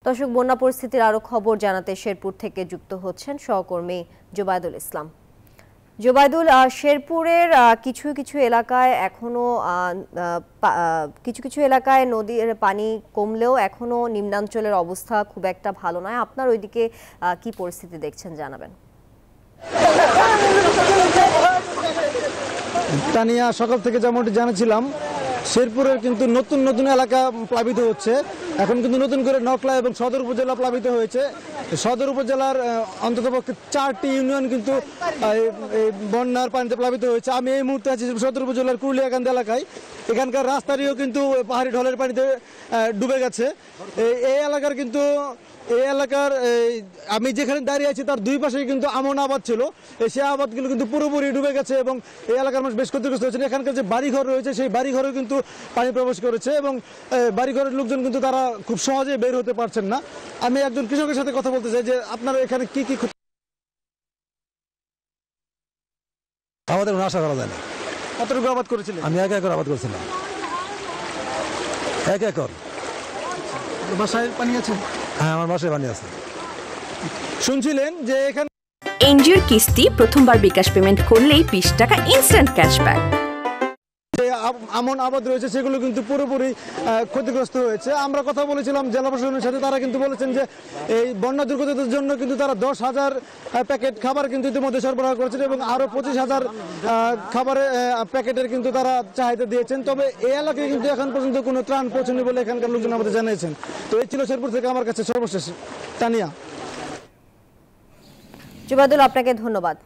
দর্শক, বন্যা পরিস্থিতির আরো খবর জানাতে শেরপুর থেকে যুক্ত হচ্ছেন সহকর্মী জোবায়দুল ইসলাম। জোবায়দুল, শেরপুরের কিছু কিছু এলাকায় এখনো কিছু এলাকায় নদীর পানি কমলেও এখনো নিম্নাঞ্চলের অবস্থা খুব একটা ভালো নয়। আপনার ওইদিকে কি পরিস্থিতি দেখছেন জানাবেন। তানিয়া, সকাল থেকে যেমনটি জানাছিলাম, শেরপুরের কিন্তু নতুন নতুন এলাকা প্লাবিত হচ্ছে। এখন কিন্তু নতুন করে নকলা এবং সদর উপজেলা প্লাবিত হয়েছে। সদর উপজেলার অন্ততপক্ষে 4টি ইউনিয়ন কিন্তু বন্যার পানিতে প্লাবিত হয়েছে। আমি এই মুহূর্তে আছি সদর উপজেলার কুরলিয়াকান্দি এলাকায়। এখানকার রাস্তাটিও কিন্তু পাহাড়ি ঢলের পানিতে ডুবে গেছে। এই এলাকার আমি যেখানে দাঁড়িয়ে আছি তার দুই পাশেই কিন্তু আমন আবাদ ছিল। সেই আবাদগুলো কিন্তু পুরোপুরি ডুবে গেছে এবং এই এলাকার মানুষ বেশ ক্ষতিগ্রস্ত হয়েছে। এখানকার যে বাড়িঘর রয়েছে সেই বাড়িঘরেও কিন্তু পানি প্রবেশ করেছে এবং বাড়িঘরের লোকজন কিন্তু তারা খুব সহজে বের হতে পারছেন না। আমি একজন কৃষকের সাথে কথা বলতে চাই যে আপনারা এখানে কি কি আমাদের আশা করা যায় না। কতটুকু আবাদ করেছিলেন? আমি 1 একর আবাদ করছিলাম। 1 একর। বাসায় পানি আছে? হ্যাঁ, আমার বাসায় পানি আছে। শুনছিলেন যে এখানে এনজিওর কিস্তি প্রথমবার বিকাশ পেমেন্ট করলেই 20 টাকা ইনস্ট্যান্ট ক্যাশব্যাক। আমন আবাদ রয়েছে সেগুলো কিন্তু পুরোপুরি ক্ষতিগ্রস্ত হয়েছে। আমরা কথা বলেছিলাম জেলা প্রশাসনের সাথে, তারা কিন্তু বলেছেন যে এই বন্যা দুর্গতদের জন্য কিন্তু তারা 10,000 প্যাকেট খাবার কিন্তু ইতিমধ্যে সরবরাহ করেছেন এবং আরও 25,000 খাবারের প্যাকেটের কিন্তু তারা চাহিদা দিয়েছেন। তবে এই এলাকায় কিন্তু এখন পর্যন্ত কোনো ত্রাণ পৌঁছায়নি বলে এখানকার লোকজন আমাদের জানিয়েছেন। তো এই ছিল শেরপুর থেকে আমার কাছে সর্বশেষ। তানিয়া। জোবায়দুল, আপনাকে ধন্যবাদ।